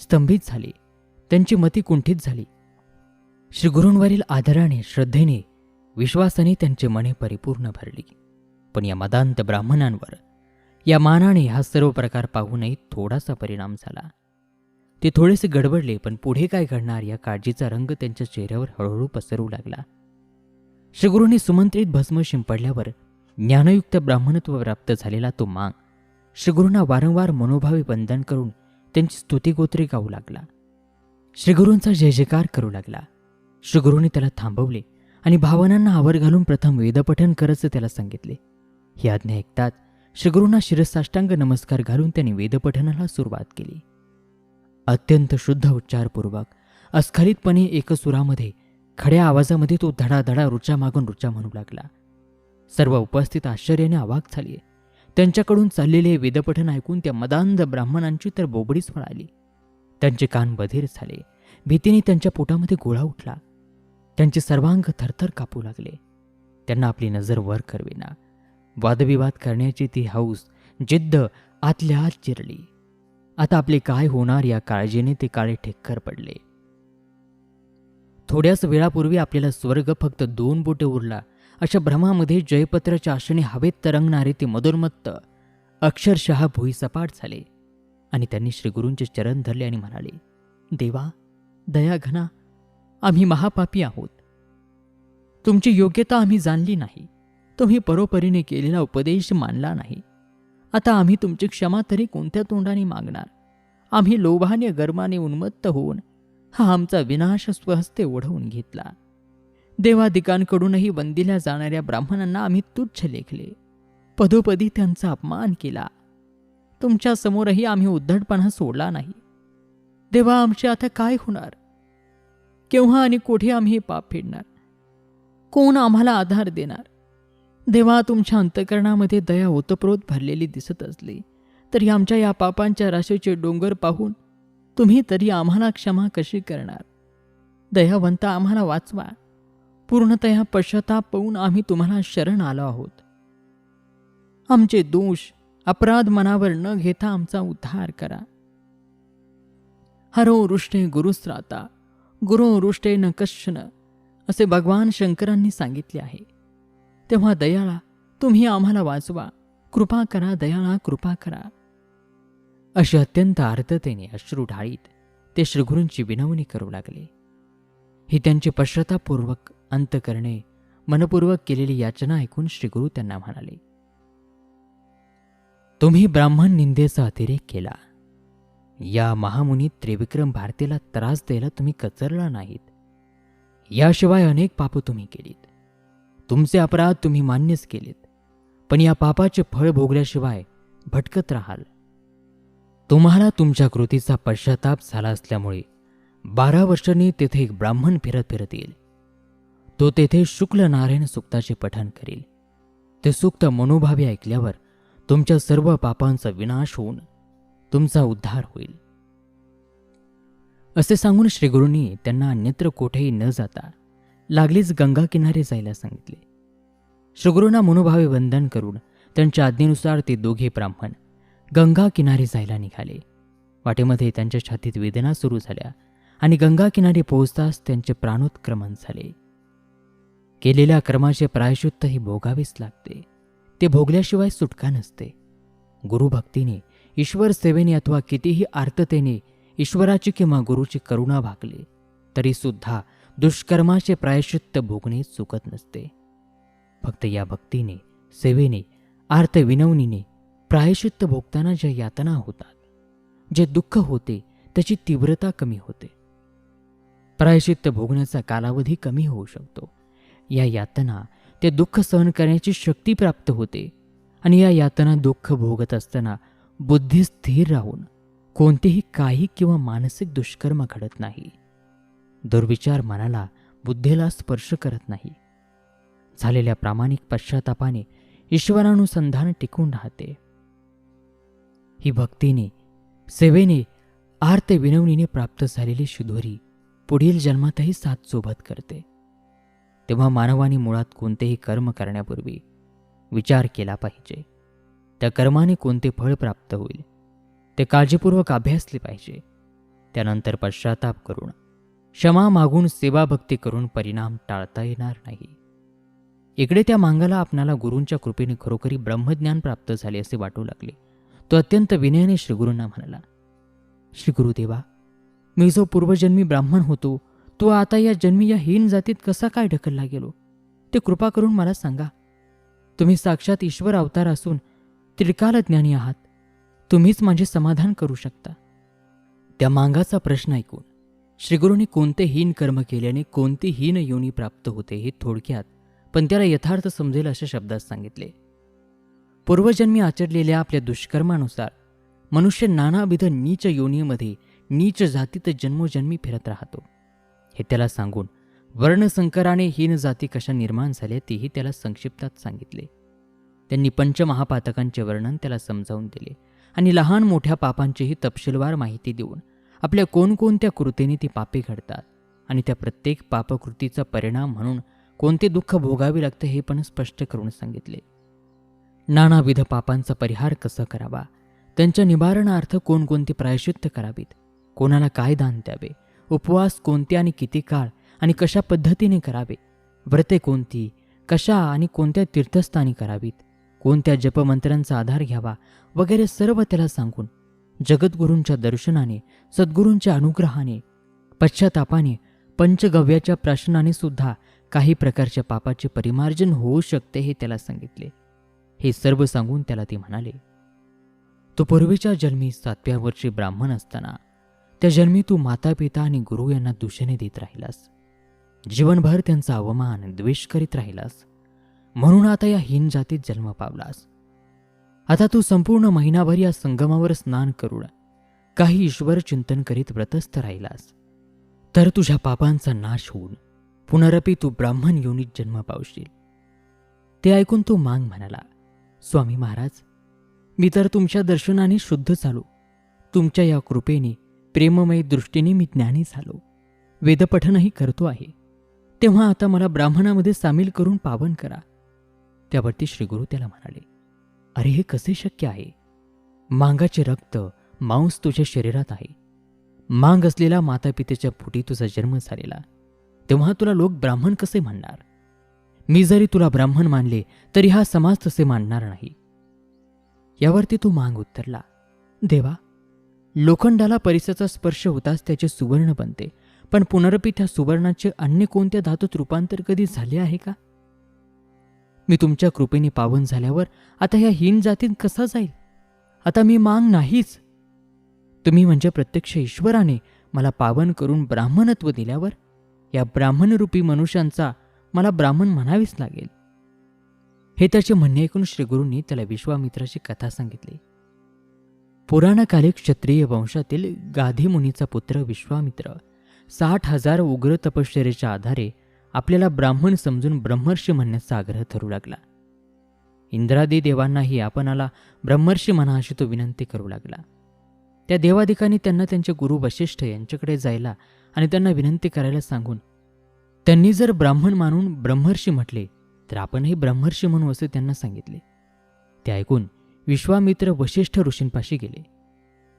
स्तंभित झाले. त्यांची मती कुंठित झाली. श्रीगुरूंवरील आदराने, श्रद्धेने, विश्वासाने त्यांचे मने परिपूर्ण भरली. पण या मदांत ब्राह्मणांवर या मानाने हा सर्व प्रकार पाहूनही थोडासा परिणाम झाला. ते थोडेसे गडबडले, पण पुढे काय घडणार या काळजीचा रंग त्यांच्या चेहऱ्यावर हळूहळू पसरू लागला. श्रीगुरूंनी सुमंत्रित भस्म शिंपडल्यावर ज्ञानयुक्त ब्राह्मणत्व प्राप्त झालेला तो मांग श्रीगुरूंना वारंवार मनोभावे वंदन करून त्यांची स्तुतिगोत्रे गाऊ लागला. श्रीगुरूंचा जय जयकार करू लागला. श्रीगुरूंनी त्याला थांबवले आणि भावनांना आवर घालून प्रथम वेदपठन करायचं त्याला सांगितले. ही आज्ञा ऐकताच श्रीगुरूंना शिरसाष्टांग नमस्कार घालून त्यांनी वेदपठनाला सुरुवात केली. अत्यंत शुद्ध उच्चारपूर्वक अस्खलितपणे एकसुरामध्ये खड्या आवाजामध्ये तो धडाधडा रुचा मागून रुचा म्हणू लागला. सर्व उपस्थित आश्चर्याने अवाक झाले. त्यांच्याकडून चाललेले वेदपठन ऐकून त्या मदांध ब्राह्मणांची तर बोबडीच पळाली. त्यांचे कान बधीर झाले. भीतीने त्यांच्या पोटामध्ये गोळा उठला. त्यांचे सर्वांग थरथर कापू लागले. त्यांना आपली नजर वर करविना. वादविवाद करण्याची ती हौस, जिद्द आतल्या आत चिरली. आता आपले काय होणार या काळजीने ते काळे ठेक्कर पडले. थोड्याच वेळापूर्वी आपल्याला स्वर्ग फक्त 2 बोटे उरला अशा भ्रमामध्ये जयपत्राच्या आशेने हवेत तरंगणारे ते मदोन्मत्त अक्षरशः भुईसपाट झाले आणि त्यांनी श्रीगुरूंचे चरण धरले आणि म्हणाले, देवा, दयाघना, आम्ही महापापी आहोत. तुमची योग्यता आम्ही जाणली नाही. तुम्ही परोपरीने केलेला उपदेश मानला नाही. आता आम्ही तुमची क्षमा तरी कोणत्या तोंडाने मागणार? आम्ही लोभाने गर्माने उन्मत्त होऊन हा आमचा विनाश स्वहस्ते ओढवून घेतला. देवादिकांकडूनही वंदिल्या जाणाऱ्या ब्राह्मणांना आम्ही तुच्छ लेखले. पदोपदी त्यांचा अपमान केला. तुमच्या समोरही आम्ही उद्धटपणा सोडला नाही. देवा, आमचे आता काय होणार? केव्हा आणि कुठे आम्ही हे पाप फेडणार? कोण आम्हाला आधार देणार? देवा, तुमच्या अंतःकरणामध्ये दया ओतप्रोत भरलेली दिसत असली तरी आमच्या या पापांच्या राशीचे डोंगर पाहून तुम्ही तरी आम्हाला क्षमा कशी करणार? दयावंत, आम्हाला वाचवा. पूर्णतया पश्चाताप पाहून आम्ही तुम्हाला शरण आलो आहोत. आमचे दोष अपराध मनावर न घेता आमचा उद्धार करा. हरो रुष्टे गुरुस्त्राता गुरो रुष्टे न कश्चन असे भगवान शंकरांनी सांगितले आहे. तेव्हा दयाळा, तुम्ही आम्हाला वाचवा. कृपा करा दयाळा, कृपा करा. अशी अत्यंत आर्ततेने अश्रू ढाळीत ते श्रीगुरूंची विनवणी करू लागले. ही त्यांची पश्चातापूर्वक अंतकरणे मनपूर्वक केलेली याचना ऐकून श्रीगुरू त्यांना म्हणाले, तुम्ही ब्राह्मण निंदेचा अतिरेक केला. या महामुनी त्रिविक्रम भारतीला त्रास द्यायला तुम्ही कचरला नाहीत. याशिवाय अनेक पाप तुम्ही केलीत. तुमचे अपराध तुम्ही मान्यच केलेत, पण या पापाचे फळ भोगल्याशिवाय भटकत राहाल. तुम्हाला तुमच्या कृतीचा पश्चाताप झाला असल्यामुळे 12 वर्षांनी तेथे एक ब्राह्मण फिरत फिरत येईल. तो तेथे शुक्ल नारायण सूक्ताचे पठण करेल. ते सूक्त मनोभावे ऐकल्यावर तुमच्या सर्व पापांचा विनाश होऊन तुमचा उद्धार होईल. असे सांगून श्रीगुरूंनी त्यांना अन्यत्र कोठेही न जाता लागलीच गंगा किनारे जायला सांगितले. श्रीगुरूंना मनोभावे वंदन करून त्यांच्या आज्ञेनुसार ते दोघे ब्राह्मण गंगा किनारे जायला निघाले. वाटेमध्ये त्यांच्या छातीत वेदना सुरू झाल्या आणि गंगा किनारी पोहोचताच त्यांचे प्राणोत्क्रमण झाले. केलेल्या कर्माचे प्रायश्चित्तही भोगावेच लागते. ते भोगल्याशिवाय सुटका नसते. गुरुभक्तीने, ईश्वर सेवेने अथवा कितीही आर्ततेने ईश्वराची किंवा गुरुची करुणा भागले तरी सुद्धा दुष्कर्माचे प्रायश्चित्त भोगणे चुकत नसते. फक्त या भक्तीने, सेवेने, आर्त विनवणीने प्रायश्चित्त भोगताना ज्या यातना होतात, जे दुःख होते त्याची तीव्रता कमी होते. प्रायश्चित्त भोगण्याचा कालावधी कमी होऊ शकतो. या यातना, ते दुःख सहन करण्याची शक्ती प्राप्त होते आणि या यातना दुःख भोगत असताना बुद्धी स्थिर राहून कोणतेही काही किंवा मानसिक दुष्कर्म घडत नाही. दुर्विचार मनाला, बुद्धीला स्पर्श करत नाही. झालेल्या प्रामाणिक पश्चातापाने ईश्वरानुसंधान टिकून राहते. ही भक्तीने, सेवेने, आर्त विनवणीने प्राप्त झालेली शुद्धोरी पुढील जन्मातही साथ सोबत करते. तेव्हा मानवाने मुळात कोणतेही कर्म करण्यापूर्वी विचार केला पाहिजे. त्या कर्माने कोणते फळ प्राप्त होईल ते काळजीपूर्वक अभ्यासले पाहिजे. त्यानंतर पश्चाताप करून, क्षमा मागून, सेवाभक्ती करून परिणाम टाळता येणार नाही. इकडे त्या मांगाला आपणाला गुरूंच्या कृपेने खरोखरी ब्रह्मज्ञान प्राप्त झाले असे वाटू लागले. तो अत्यंत विनयाने श्रीगुरूंना म्हणाला, श्री गुरुदेवा, मी जो पूर्वजन्मी ब्राह्मण होतो तो आता या जन्मी या हीन जातीत कसा काय ढकलला गेलो, ते कृपा करून मला सांगा. तुम्ही साक्षात ईश्वर अवतार असून त्रिकाल ज्ञानी आहात. तुम्हीच माझे समाधान करू शकता. त्या मांगाचा प्रश्न ऐकून श्रीगुरूंनी कोणते हीन कर्म केल्याने कोणती हीन योनी प्राप्त होते हे थोडक्यात पण त्याला यथार्थ समजेल अशा शब्दात सांगितले. पूर्वजन्मी आचरलेल्या आपल्या दुष्कर्मानुसार मनुष्य नानाविध नीच योनीमध्ये नीच जातीत जन्मोजन्मी फिरत राहतो. हे त्याला सांगून वर्णसंकराने हीन जाती कशा निर्माण झाल्या तेही त्याला संक्षिप्तात सांगितले. त्यांनी पंचमहापातकांचे वर्णन त्याला समजावून दिले आणि लहान मोठ्या पापांचीही तपशीलवार माहिती देऊन आपल्या कोणकोणत्या कृतीने ती पापे घडतात आणि त्या प्रत्येक पापकृतीचा परिणाम म्हणून कोणते दुःख भोगावे लागते हे पण स्पष्ट करून सांगितले. नानाविध पापांचा परिहार कसा करावा, त्यांच्या निवारणार्थ कोणकोणती प्रायश्चित्त करावीत, कोणाला काय दान द्यावे, उपवास कोणते आणि किती काळ आणि कशा पद्धतीने करावे, व्रते कोणती, कशा आणि कोणत्या तीर्थस्थानी करावीत, कोणत्या जपमंत्रांचा आधार घ्यावा वगैरे सर्व त्याला सांगून जगद्गुरूंच्या दर्शनाने, सद्गुरूंच्या अनुग्रहाने, पश्चातापाने, पंचगव्याच्या प्राशनाने सुद्धा काही प्रकारच्या पापाचे परिमार्जन होऊ शकते हे त्याला सांगितले. हे सर्व सांगून त्याला ते म्हणाले, तो पूर्वीच्या जन्मी 7व्या वर्षी ब्राह्मण असताना त्या जन्मी तू माता पिता आणि गुरु यांना दूषणे देत राहिलास. जीवनभर त्यांचा अवमान द्वेष करीत राहिलास. म्हणून आता या हीन जातीत जन्म पावलास. आता तू संपूर्ण महिनाभर या संगमावर स्नान करून काही ईश्वर चिंतन करीत व्रतस्थ राहिलास. तर तुझ्या पापांचा नाश होऊन पुनरपी तू ब्राह्मण योनीत जन्म पावशील. ते ऐकून तो मांग म्हणाला, स्वामी महाराज, मी तर तुमच्या दर्शनाने शुद्ध झालो. तुमच्या या कृपेने प्रेममय दृष्टीने मी ज्ञानी झालो. वेदपठनही करतो आहे. तेव्हा आता मला ब्राह्मणामध्ये सामील करून पावन करा. त्यावरती श्रीगुरु त्याला म्हणाले, अरे हे कसे शक्य आहे? मांगाचे रक्त मांस तुझ्या शरीरात आहे. मांग असलेला मातापितेच्या पोटी तुझा जन्म झालेला. तेव्हा तुला लोक ब्राह्मण कसे म्हणणार? मी जरी तुला ब्राह्मण मानले तरी हा समाज तसे मानणार नाही. यावरती तो मांग उत्तरला, देवा, लोखंडाला परिसाचा स्पर्श होताच त्याचे सुवर्ण बनते, पण पुनरपी त्या सुवर्णाचे अन्य कोणत्या धातूत रूपांतर कधी झाले आहे का? मी तुमच्या कृपेने पावन झाल्यावर आता ह्या हीन जातीत कसा जाईल? आता मी मांग नाहीच. तुम्ही म्हणजे प्रत्यक्ष ईश्वराने मला पावन करून ब्राह्मणत्व दिल्यावर या ब्राह्मणरूपी मनुष्यांचा मला ब्राह्मण म्हणावीच लागेल. हे त्याचे म्हणणे ऐकून श्रीगुरूंनी त्याला विश्वामित्राची कथा सांगितली. पुराणकाली क्षत्रिय वंशातील गाधी मुनीचा पुत्र विश्वामित्र 60,000 उग्र तपश्चर्येच्या आधारे आपल्याला ब्राह्मण समजून ब्रह्मर्षी म्हणण्याचा आग्रह धरू लागला. इंद्रादी देवांनाही आपणाला ब्रह्मर्षी म्हणा अशी तो विनंती करू लागला. त्या देवादिकांनी त्यांना त्यांचे गुरु वशिष्ठ यांच्याकडे जायला आणि त्यांना विनंती करायला सांगून त्यांनी जर ब्राह्मण मानून ब्रह्मर्षी म्हटले तर आपणही ब्रह्मर्षी म्हणू असे त्यांना सांगितले. ते ऐकून विश्वामित्र वशिष्ठ ऋषींपाशी गेले.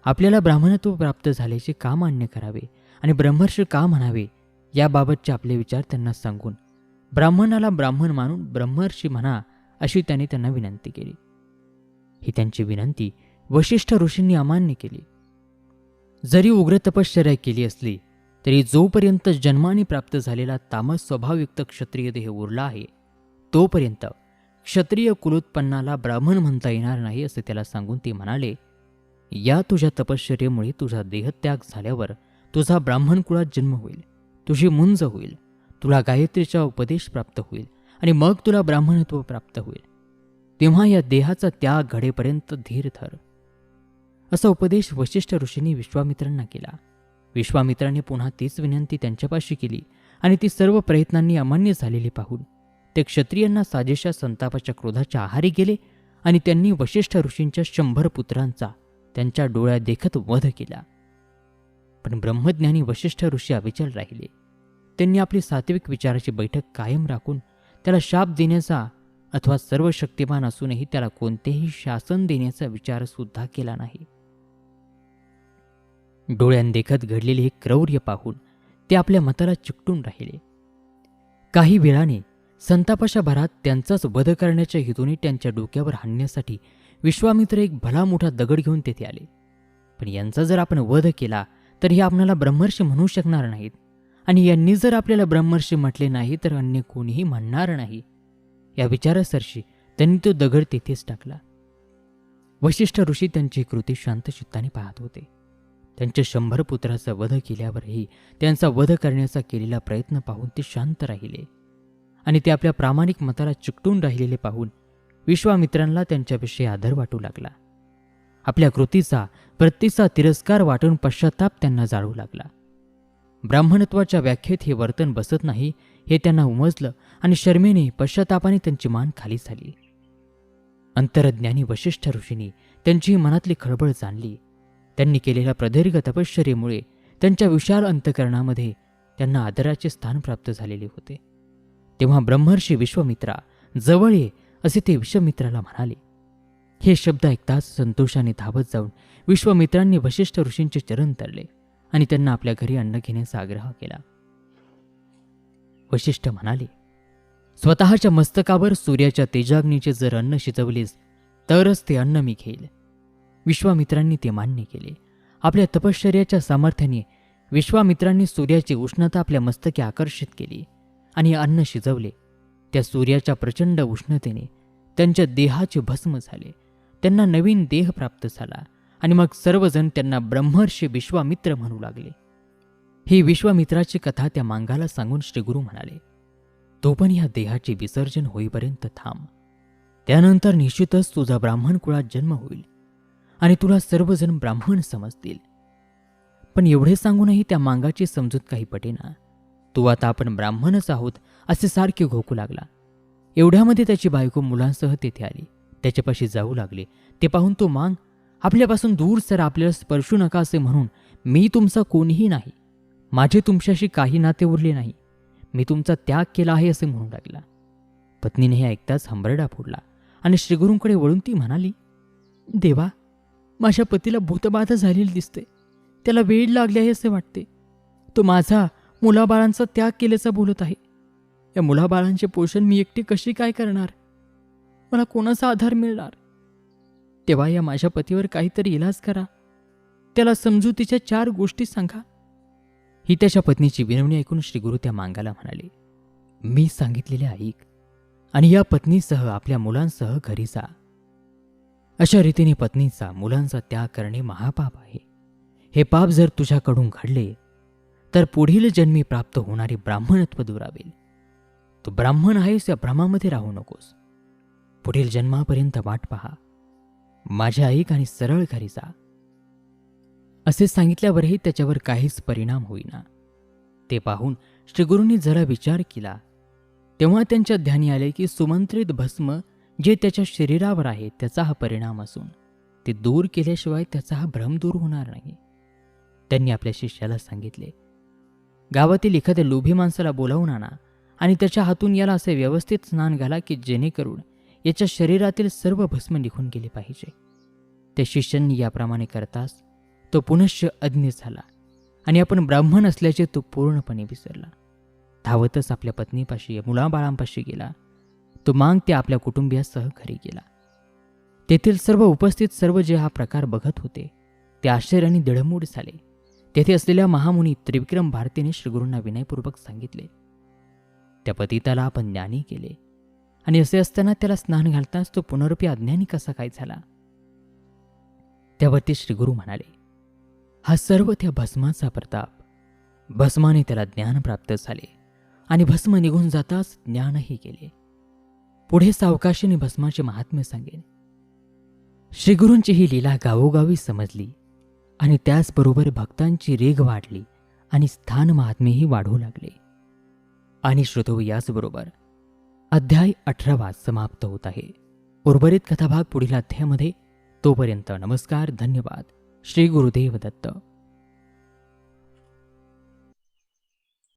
आपल्याला ब्राह्मणत्व प्राप्त झाल्याचे का मान्य करावे आणि ब्रह्मर्षी का म्हणावे याबाबतचे आपले विचार त्यांना सांगून ब्राह्मणाला ब्राह्मण मानून ब्रह्मर्षी म्हणा अशी त्यांनी त्यांना विनंती केली. ही त्यांची विनंती वशिष्ठ ऋषींनी अमान्य केली. जरी उग्र तपश्चर्या केली असली तरी जोपर्यंत जन्माने प्राप्त झालेला तामस स्वभावयुक्त क्षत्रिय देह उरला आहे तोपर्यंत क्षत्रिय कुलोत्पन्नाला ब्राह्मण म्हणता येणार नाही असे त्याला सांगून ते म्हणाले, या तुझ्या तपश्चर्येमुळे तुझा देहत्याग झाल्यावर तुझा ब्राह्मण कुळात जन्म होईल, तुझी मुंज होईल, तुला गायत्रीचा उपदेश प्राप्त होईल आणि मग तुला ब्राह्मणत्व प्राप्त होईल. तेव्हा या देहाचा त्याग घडेपर्यंत धीर धर. असा उपदेश वशिष्ठ ऋषींनी विश्वामित्रांना केला. विश्वामित्राने पुन्हा तीच विनंती त्यांच्यापाशी केली आणि ती सर्व प्रयत्नांनी अमान्य झालेली पाहून ते क्षत्रियांना साजेशा संतापाच्या क्रोधाच्या आहारी गेले आणि त्यांनी वशिष्ठ ऋषींच्या 100 पुत्रांचा त्यांच्या डोळ्यात देखत वध केला. पण ब्रह्मज्ञानी वशिष्ठ ऋषी अविचल राहिले. त्यांनी आपली सात्विक विचाराची बैठक कायम राखून त्याला शाप देण्याचा अथवा सर्व शक्तिमान असूनही त्याला कोणतेही शासन देण्याचा विचार सुद्धा केला नाही. डोळ्यांदेखत घडलेले हे क्रौर्य पाहून ते आपल्या मताला चिकटून राहिले. काही वेळाने संतापाच्या भरात त्यांचाच वध करण्याच्या हेतूने त्यांच्या डोक्यावर हाणण्यासाठी विश्वामित्र एक भला मोठा दगड घेऊन तेथे आले. पण यांचा जर आपण वध केला तर हे आपणाला ब्रह्मर्षी म्हणू शकणार नाहीत, आणि यांनी जर आपल्याला ब्रह्मर्षी म्हटले नाही तर अन्य कोणीही म्हणणार नाही. या विचारासरशी त्यांनी तो दगड तेथेच टाकला. वशिष्ठ ऋषी त्यांची कृती शांत चित्ताने पाहत होते. त्यांच्या 100 पुत्राचा वध केल्यावरही त्यांचा वध करण्याचा केलेला प्रयत्न पाहून ते शांत राहिले, आणि ते आपल्या प्रामाणिक मताला चिकटून राहिलेले पाहून विश्वामित्रांना त्यांच्याविषयी आदर वाटू लागला. आपल्या कृतीचा प्रतीचा तिरस्कार वाटून पश्चाताप त्यांना जाळू लागला. ब्राह्मणत्वाच्या व्याख्येत हे वर्तन बसत नाही हे त्यांना उमजलं, आणि शर्मेने पश्चातापाने त्यांची मान खाली झाली. अंतरज्ञानी वशिष्ठ ऋषींनी त्यांची मनातली खळबळ जाणली. त्यांनी केलेल्या प्रदीर्घ तपश्चर्येमुळे त्यांच्या विशाल अंतःकरणामध्ये त्यांना आदराचे स्थान प्राप्त झालेले होते. तेव्हा ब्रह्मर्षी विश्वामित्रा, जवळ ये असे ते विश्वामित्राला म्हणाले. हे शब्द ऐकताच संतोषाने धावत जाऊन विश्वामित्रांनी वशिष्ठ ऋषींचे चरण धरले आणि त्यांना आपल्या घरी अन्न घेण्याचा आग्रह केला. वशिष्ठ म्हणाले, स्वतःच्या मस्तकावर सूर्याच्या तेजाग्नीचे जर अन्न शिजवलेस तरच ते अन्न मी घेईल. विश्वामित्रांनी ते मान्य केले. आपल्या तपश्चर्याच्या सामर्थ्याने विश्वामित्रांनी सूर्याची उष्णता आपल्या मस्तके आकर्षित केली आणि अन्न शिजवले. त्या सूर्याच्या प्रचंड उष्णतेने त्यांच्या देहाचे भस्म झाले. त्यांना नवीन देह प्राप्त झाला आणि मग सर्वजण त्यांना ब्रह्मर्षी विश्वामित्र म्हणू लागले. ही विश्वामित्राची कथा त्या मांगाला सांगून श्रीगुरु म्हणाले, तो पण या देहाचे विसर्जन होईपर्यंत थांब. त्यानंतर निश्चितच तुझा ब्राह्मण कुळात जन्म होईल आणि तुला सर्वजण ब्राह्मण समजतील. पण एवढे सांगूनही त्या मांगाची समजूत काही पटेना. तू आता आपण ब्राह्मणच आहोत असे सारखे घोकू लागला. एवढ्यामध्ये त्याची बायको मुलांसह तेथे आली. त्याच्यापाशी जाऊ लागले. ते पाहून तो मांग, आपल्यापासून दूर सर, आपल्याला स्पर्शू नका असे म्हणून मी तुमचा कोणीही नाही, माझे तुमच्याशी काही नाते उरले नाही, मी तुमचा त्याग केला आहे असे म्हणू लागला. पत्नीने हे ऐकताच हंबरडा फोडला आणि श्रीगुरूंकडे वळून ती म्हणाली, देवा, माझ्या पतीला भूतबाधा झालेली दिसते. त्याला वेळ लागली आहे असे वाटते. तो माझा मुलाबाळांचा त्याग केल्याचा बोलत आहे. या मुलाबाळांचे पोषण मी एकटी कशी काय करणार? मला कोणाचा आधार मिळणार? तेव्हा या माझ्या पतीवर काहीतरी इलाज करा. त्याला समजुतीच्या 4 गोष्टी सांगा. ही त्याच्या पत्नीची विनवणी ऐकून श्रीगुरु त्या मांगाला म्हणाले, मी सांगितलेले ऐक आणि या पत्नीसह आपल्या मुलांसह घरी जा. अशा रीतीने पत्नीचा मुलांचा त्याग करणे महापाप आहे. हे पाप जर तुझ्याकडून घडले तर पुढील जन्मी प्राप्त होणारे ब्राह्मणत्व दुरावेल. तू ब्राह्मण आहेस या भ्रमामध्ये राहू नकोस. पुढील जन्मापर्यंत वाट पहा. माझ्या ऐक आणि सरळ घरी जा. असे सांगितल्यावरही त्याच्यावर काहीच परिणाम होईना. ते पाहून श्रीगुरूंनी जरा विचार केला. तेव्हा त्यांच्या ध्यानी आले की सुमंत्रित भस्म जे त्याच्या शरीरावर आहे त्याचा हा परिणाम असून ते दूर केल्याशिवाय त्याचा हा भ्रम दूर होणार नाही. त्यांनी आपल्या शिष्याला सांगितले, गावातील एखाद्या लोभी माणसाला बोलावून आणा आणि त्याच्या हातून याला असे व्यवस्थित स्नान घाला की जेणेकरून याच्या शरीरातील सर्व भस्म निघून गेले पाहिजे. त्या शिष्यांनी याप्रमाणे करताच तो पुनश्च अज्ञ झाला आणि आपण ब्राह्मण असल्याचे तो पूर्णपणे विसरला. धावतच आपल्या पत्नीपाशी मुलाबाळांपाशी गेला. तो मांग ते आपल्या कुटुंबियासह घरी गेला. तेथील सर्व उपस्थित सर्व जे हा प्रकार बघत होते ते आश्चर्याने दडमूड झाले. तेथे असलेल्या महामुनी त्रिविक्रम भारतीने श्रीगुरूंना विनयपूर्वक सांगितले, त्या पतिताला आपण ज्ञानी केले आणि असे असताना त्याला स्नान घालताच तो पुनरुपी अज्ञानी कसा काय झाला? त्यावरती श्रीगुरू म्हणाले, हा सर्व त्या भस्माचा प्रताप. भस्माने त्याला ज्ञान प्राप्त झाले आणि भस्म निघून जाताच ज्ञानही गेले. पुढे सावकाशीने भस्माचे महात्म्य सांगेन. श्रीगुरूंची ही लीला गावोगावी समजली आणि त्याचबरोबर भक्तांची रेघ वाढली आणि स्थान महात्मेही वाढू लागले. आणि श्रोतो, याचबरोबर अध्याय 18 समाप्त होत आहे. उर्वरित कथाभाग पुढील अध्यायामध्ये. तोपर्यंत नमस्कार, धन्यवाद. श्री गुरुदेव दत्त.